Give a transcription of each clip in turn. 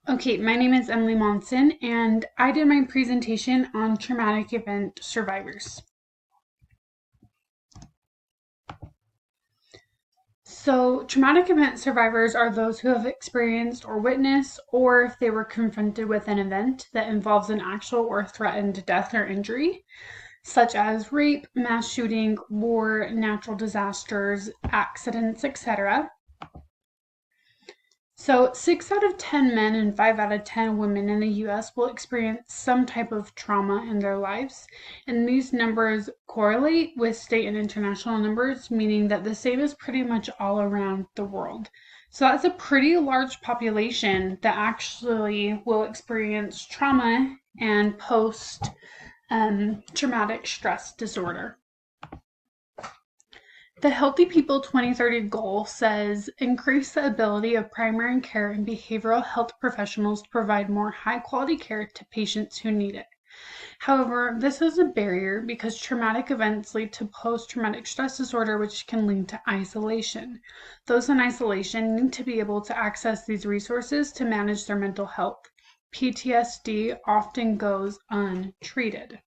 Okay, my name is Emily Monson, and I did my presentation on traumatic event survivors. So, traumatic event survivors are those who have experienced or witnessed, or if they were confronted with an event that involves an actual or threatened death or injury, such as rape, mass shooting, war, natural disasters, accidents, etc. So, 6 out of 10 men and 5 out of 10 women in the US will experience some type of trauma in their lives. And these numbers correlate with state and international numbers, meaning that the same is pretty much all around the world. So, that's a pretty large population that actually will experience trauma and post traumatic stress disorder. The Healthy People 2030 goal says increase the ability of primary care and behavioral health professionals to provide more high quality care to patients who need it. However, this is a barrier because traumatic events lead to post traumatic stress disorder, which can lead to isolation. Those in isolation need to be able to access these resources to manage their mental health. PTSD often goes untreated.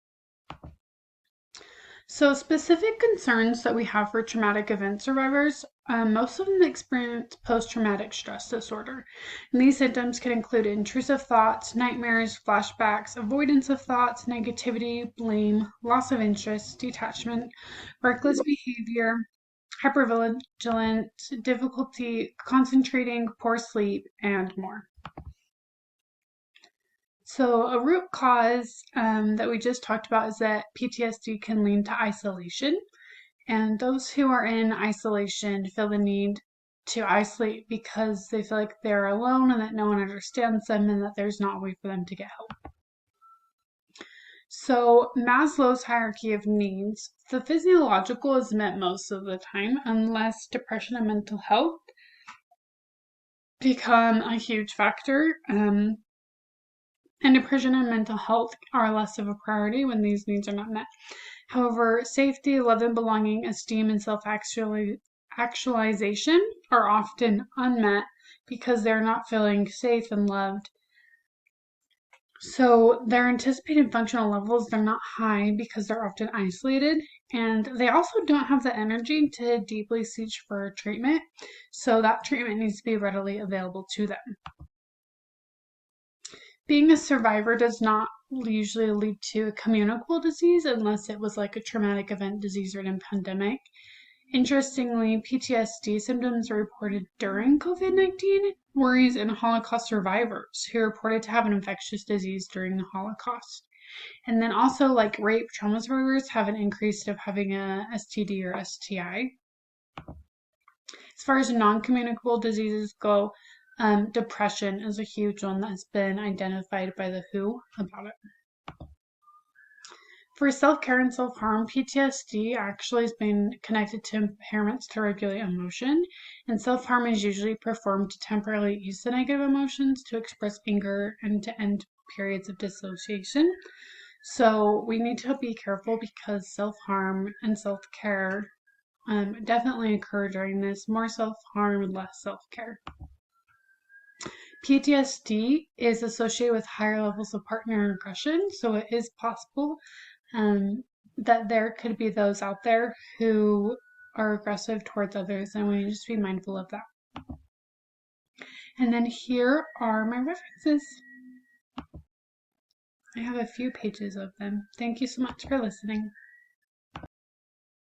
So, specific concerns that we have for traumatic event survivors, most of them experience post traumatic stress disorder. And these symptoms can include intrusive thoughts, nightmares, flashbacks, avoidance of thoughts, negativity, blame, loss of interest, detachment, reckless behavior, hypervigilance, difficulty concentrating, poor sleep, and more. So, a root cause that we just talked about is that PTSD can lead to isolation. And those who are in isolation feel the need to isolate because they feel like they're alone and that no one understands them and that there's not a way for them to get help. So, Maslow's hierarchy of needs, the physiological is met most of the time, unless depression and mental health become a huge factor. And depression and mental health are less of a priority when these needs are not met. However, safety, love and belonging, esteem, and self actualization are often unmet because they're not feeling safe and loved. So their anticipated functional levels, they're not high because they're often isolated, and they also don't have the energy to deeply seek for treatment. So that treatment needs to be readily available to them. Being a survivor does not usually lead to a communicable disease unless it was like a traumatic event disease-ridden pandemic. Interestingly, PTSD symptoms are reported during COVID-19, whereas in Holocaust survivors who reported to have an infectious disease during the Holocaust. And then also like rape trauma survivors have an increase of having a STD or STI. As far as non-communicable diseases go, depression is a huge one that's been identified by the WHO about it. For self-care and self-harm, PTSD actually has been connected to impairments to regulate emotion, and self-harm is usually performed to temporarily ease the negative emotions, to express anger, and to end periods of dissociation. So we need to be careful because self-harm and self-care definitely occur during this. More self-harm, less self-care. PTSD is associated with higher levels of partner aggression, so it is possible that there could be those out there who are aggressive towards others, and we need to just be mindful of that. And then here are my references. I have a few pages of them. Thank you so much for listening.